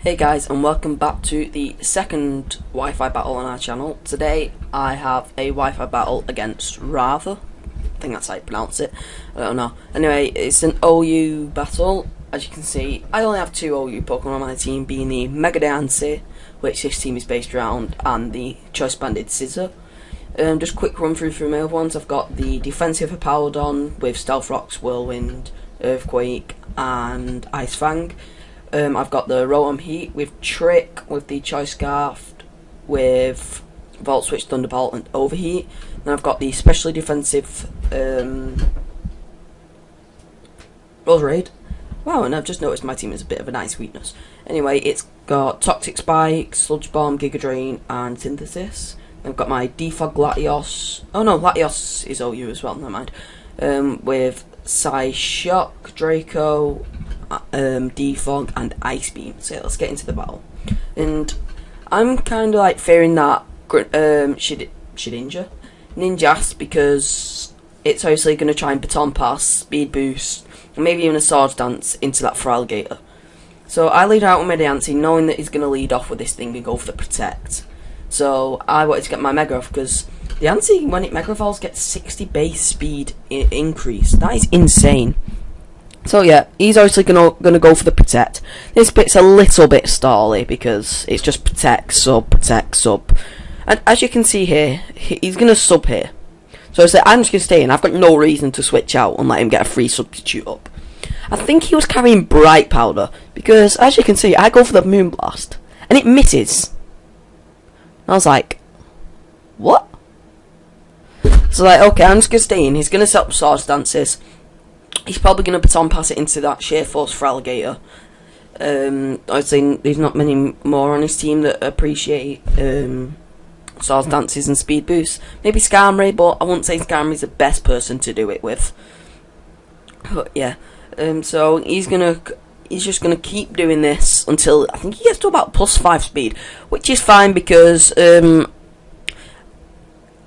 Hey guys, and welcome back to the second Wi-Fi battle on our channel. Today I have a Wi-Fi battle against Raava. I think that's how you pronounce it. I don't know. Anyway, it's an OU battle. As you can see, I only have two OU Pokemon on my team, being the Mega Diancie, which this team is based around, and the Choice Banded Scissor. Just quick run through my other ones. I've got the defensive Hippowdon with Stealth Rocks, Whirlwind, Earthquake, and Ice Fang. I've got the Rotom Heat with Trick, with the Choice Scarf, with Volt Switch, Thunderbolt, and Overheat. Then I've got the specially defensive Roserade. Wow, and I've just noticed my team has a bit of an ice weakness. Anyway, it's got Toxic Spike, Sludge Bomb, Giga Drain, and Synthesis. I've got my Defog Latios. Oh no, Latios is OU as well, never mind. With Psyshock, Draco, Defog, and Ice Beam. So yeah, let's get into the battle. And I'm kind of like fearing that Shedinja Ninjas, because it's obviously going to try and Baton Pass, Speed Boost, and maybe even a Swords Dance into that Feraligatr. So I lead out with my Diancie, knowing that he's going to lead off with this thing and go for the Protect. So I wanted to get my Mega off, because Diancie, when it Mega Evolves, gets 60 base speed increase. That is insane. So yeah, he's obviously gonna go for the Protect. This bit's a little bit stally because it's just Protect, Sub. And as you can see here, he's gonna sub here. So I'm just gonna stay in. I've got no reason to switch out and let him get a free substitute up. I think he was carrying Bright Powder, because as you can see, I go for the Moonblast and it misses. I was like, what? So like, okay, I'm just gonna stay in. He's gonna set up Swords Dances. He's probably going to Baton Pass it into that Sheer Force Feraligatr. Obviously, there's not many more on his team that appreciate Swords Dances and Speed Boosts. Maybe Skarmory, but I wouldn't say Skarmory's the best person to do it with. But yeah, so he's just gonna keep doing this until I think he gets to about +5 speed, which is fine because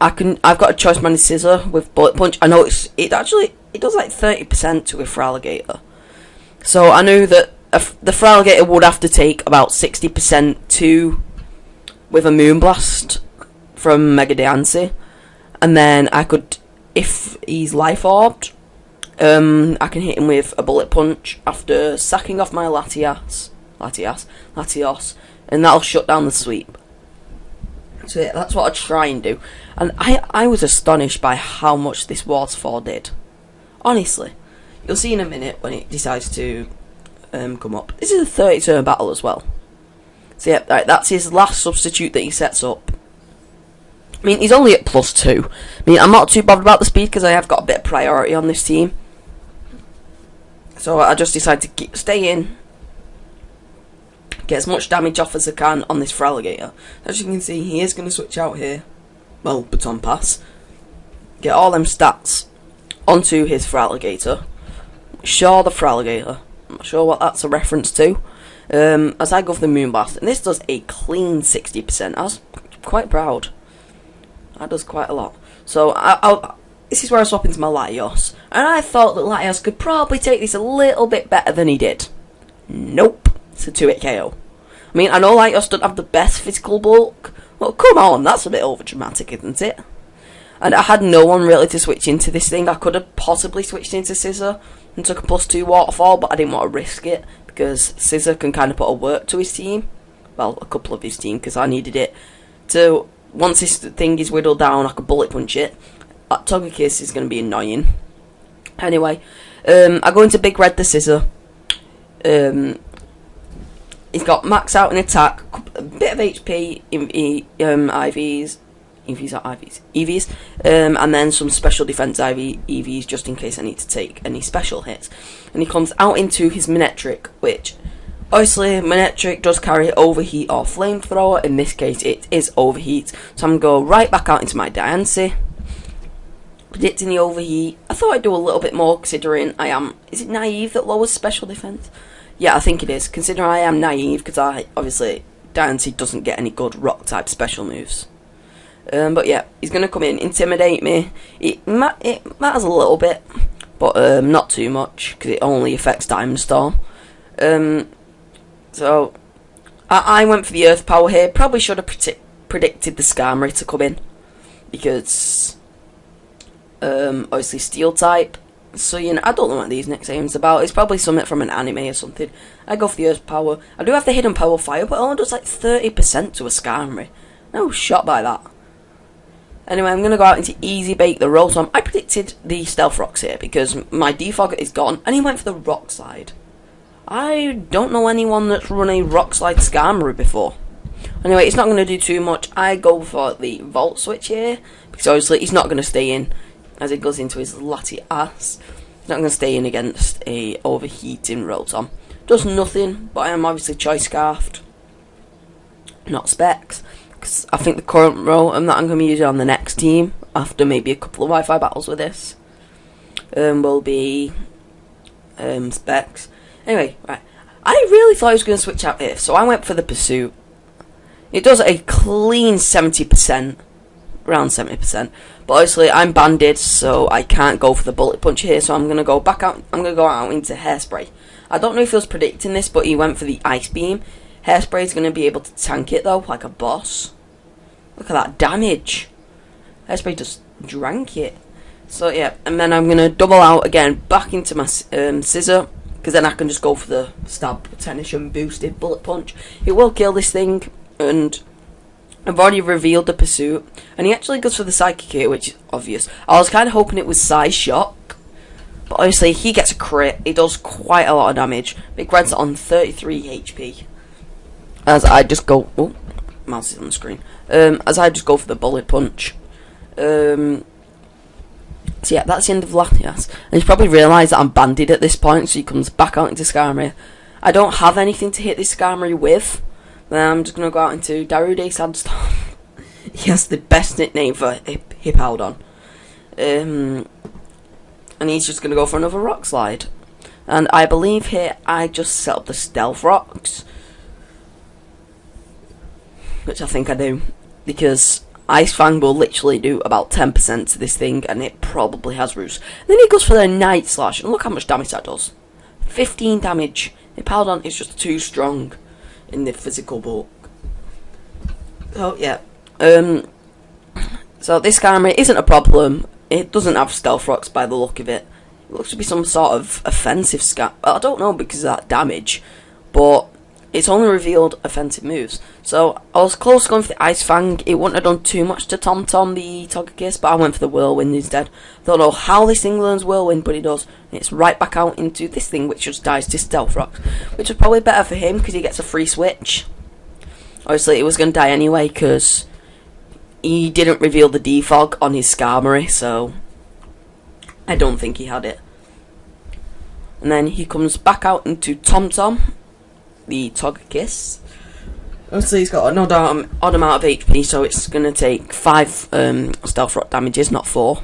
I've got a Choice Banded Scissor with Bullet Punch. I know it does like 30% to a Feraligatr. So I knew that the Feraligatr would have to take about 60% with a Moonblast from Mega Diancie. And then I could, if he's Life Orbed, I can hit him with a Bullet Punch after sacking off my Latios, and that'll shut down the sweep. So yeah, that's what I try and do. And I was astonished by how much this Waterfall did. Honestly, you'll see in a minute when it decides to come up. This is a 30-turn battle as well. So yeah, right, that's his last substitute that he sets up. I mean, he's only at +2. I mean, I'm not too bothered about the speed because I have got a bit of priority on this team. So I just decided to stay in, get as much damage off as I can on this Feraligatr. As you can see, he is going to switch out here. Well, Baton Pass. Get all them stats onto his Feraligatr. Sure, the Feraligatr. I'm not sure what that's a reference to. As I go for the Moonblast, and this does a clean 60%. I was quite proud. That does quite a lot. So this is where I swap into my Latios, and I thought that Latios could probably take this a little bit better than he did. Nope, it's a 2-hit KO. I mean, I know Latios doesn't have the best physical bulk. Well, come on, that's a bit over dramatic, isn't it? And I had no one really to switch into this thing. I could have possibly switched into Scissor and took a +2 Waterfall, but I didn't want to risk it because Scissor can kind of put a work to his team. Well, a couple of his team, because I needed it to. Once this thing is whittled down, I could Bullet Punch it. That Togekiss is going to be annoying. Anyway, I go into Big Red the Scissor. He's got max out in attack, a bit of HP, EVs, and then some special defense EVs just in case I need to take any special hits. And he comes out into his Manectric, which obviously Manectric does carry Overheat or Flamethrower. In this case, it is Overheat, so I'm going to go right back out into my Diancie, predicting the Overheat. I thought I'd do a little bit more considering I am. Is it Naive that lowers special defense? Yeah, I think it is, considering I am Naive, because obviously Diancie doesn't get any good rock type special moves. But yeah, he's going to come in, intimidate me. It matters a little bit, but not too much, because it only affects Diamond Storm. So I went for the Earth Power here. Probably should have predicted the Skarmory to come in, because obviously Steel type. So, you know, I don't know what these nicknames about. It's probably something from an anime or something. I go for the Earth Power. I do have the Hidden Power Fire, but it only does like 30% to a Skarmory. No shot by that. Anyway, I'm going to go out into Easy Bake the Rotom. I predicted the Stealth Rocks here because my Defog is gone, and he went for the Rock Slide. I don't know anyone that's run a Rock Slide Skarmory before. Anyway, it's not going to do too much. I go for the Volt Switch here, because obviously he's not going to stay in as it goes into his latty ass. He's not going to stay in against a overheating Rotom. Does nothing, but I am obviously Choice Scarfed, not Specs, because I think the current Rotom that I'm going to be using on the next team, after maybe a couple of Wi-Fi battles with this, will be Specs. Anyway, right, I really thought I was going to switch out here, so I went for the Pursuit. It does a clean 70%, around 70%, but obviously I'm banded, so I can't go for the Bullet Punch here, so I'm going to go back out, I'm going to go out into Hairspray. I don't know if he was predicting this, but he went for the Ice Beam. Hairspray is going to be able to tank it though, like a boss. Look at that damage. Hairspray just drank it. So yeah, and then I'm going to double out again, back into my Scissor, because then I can just go for the Stab Technician boosted Bullet Punch. It will kill this thing, and I've already revealed the Pursuit, and he actually goes for the Psychic here, which is obvious. I was kind of hoping it was Size Shock, but obviously he gets a crit. He does quite a lot of damage. Big Red's on 33 HP. As I just go, oh, mouse is on the screen. As I just go for the Bullet Punch. So yeah, that's the end of Latias. And he's probably realised that I'm banded at this point, so he comes back out into Skarmory. I don't have anything to hit this Skarmory with. Then I'm just going to go out into Darude Sandstorm. He has the best nickname for Hippowdon. And he's just going to go for another Rock Slide. And I believe here I just set up the Stealth Rocks, which I think I do, because Ice Fang will literally do about 10% to this thing, and it probably has Roost. And then he goes for the Night Slash, and look how much damage that does. 15 damage. Hippowdon is just too strong in the physical bulk. So yeah, so this Skarmory isn't a problem. It doesn't have Stealth Rocks by the look of it. It looks to be some sort of offensive Skarmory. I don't know because of that damage, but it's only revealed offensive moves. So I was close to going for the Ice Fang. It wouldn't have done too much to Tom the Togekiss, but I went for the Whirlwind instead. Don't know how this thing learns Whirlwind, but it does. And it's right back out into this thing, which just dies to Stealth Rocks, which is probably better for him because he gets a free switch. Obviously, it was going to die anyway because he didn't reveal the defog on his Skarmory, so I don't think he had it. And then he comes back out into Tom, the Togekiss. Obviously, he's got an odd amount of HP, so it's going to take 5 Stealth Rock damages, not 4.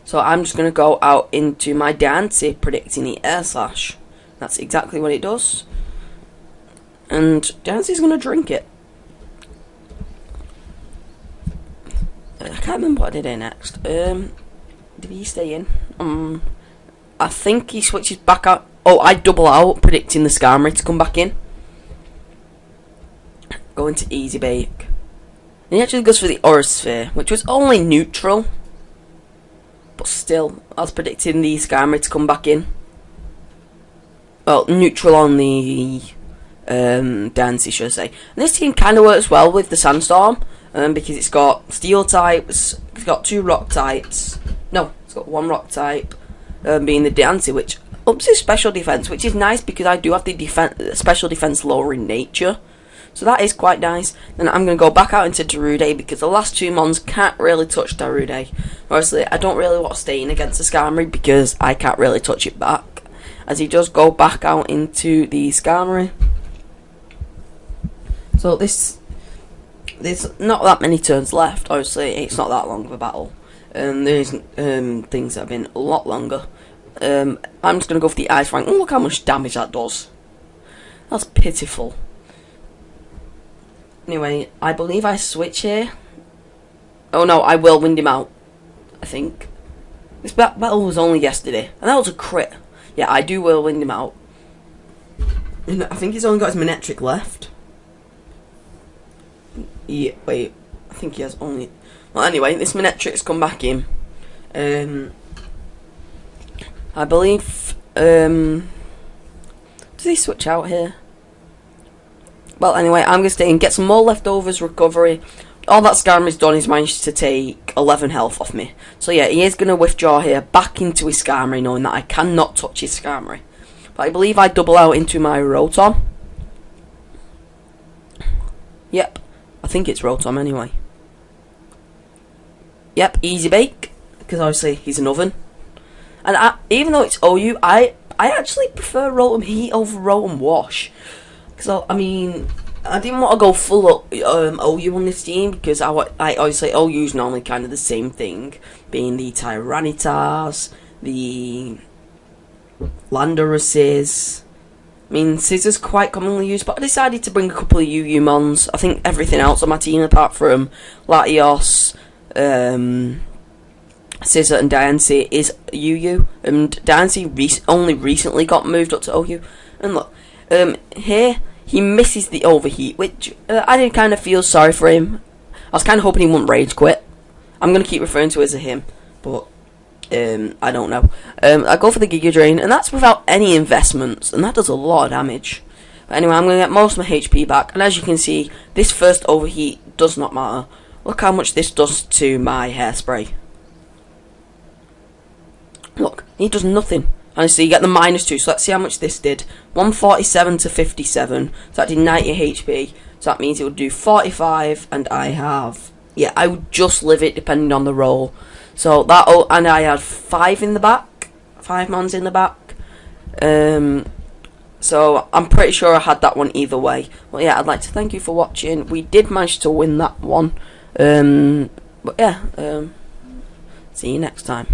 So I'm just going to go out into my Diancie, predicting the Air Slash. That's exactly what it does. And Diancie's going to drink it. I can't remember what I did here next. Did he stay in? I think he switches back out. Oh, I double out, predicting the Skarmory to come back in. Go into Easy Bake. And he actually goes for the Aura Sphere, which was only neutral. But still, I was predicting the Skarmory to come back in. Well, neutral on the Diancie, should I say. And this team kind of works well with the Sandstorm, because it's got Steel types, it's got 2 Rock types. No, it's got 1 Rock type, being the Diancie, which ups his special defense, which is nice because I do have the special defense lower in nature. So that is quite nice. Then I'm going to go back out into Darude because the last 2 mons can't really touch Darude. Obviously, I don't really want to stay in against the Skarmory because I can't really touch it back, as he does go back out into the Skarmory. So there's not that many turns left. Obviously, it's not that long of a battle. There's things that have been a lot longer. I'm just going to go for the Ice Fang. Look how much damage that does. That's pitiful. Anyway, I believe I switch here. Oh no, I will wind him out, I think. This battle was only yesterday, and that was a crit. Yeah, I do will wind him out. And I think he's only got his Minetric left. Yeah, wait. I think he has only... Well, anyway, this Minetric's come back in. I believe... does he switch out here? Well, anyway, I'm going to stay and get some more leftovers recovery. All that Skarmory's done is managed to take 11 health off me. So yeah, he is going to withdraw here back into his Skarmory, knowing that I cannot touch his Skarmory. But I believe I double out into my Rotom. Yep, I think it's Rotom anyway. Yep, easy bake, because obviously he's an oven. And even though it's OU, I actually prefer Rotom Heat over Rotom Wash. So, I mean, I didn't want to go full OU on this team, because I obviously OU's normally kind of the same thing, being the Tyranitas, the Landorus's. I mean, Scissors quite commonly used, but I decided to bring a couple of UU Mons. I think everything else on my team, apart from Latios, Scissor and Diancie, is UU, and Diancie only recently got moved up to OU. And look, here he misses the overheat, which I did kind of feel sorry for him. I was kind of hoping he wouldn't rage quit. I'm going to keep referring to it as a him, but I don't know. I go for the Giga Drain, and that's without any investments, and that does a lot of damage. But anyway, I'm going to get most of my HP back, and as you can see, this first overheat does not matter. Look how much this does to my hairspray. Look, he does nothing. And so you get the -2, so let's see how much this did. 147 to 57, so that did 90 HP. So that means it would do 45, and I have... Yeah, I would just live it depending on the roll. So that... Oh, and I had 5 in the back. 5 mons in the back. So I'm pretty sure I had that one either way. Well, yeah, I'd like to thank you for watching. We did manage to win that one. But yeah, see you next time.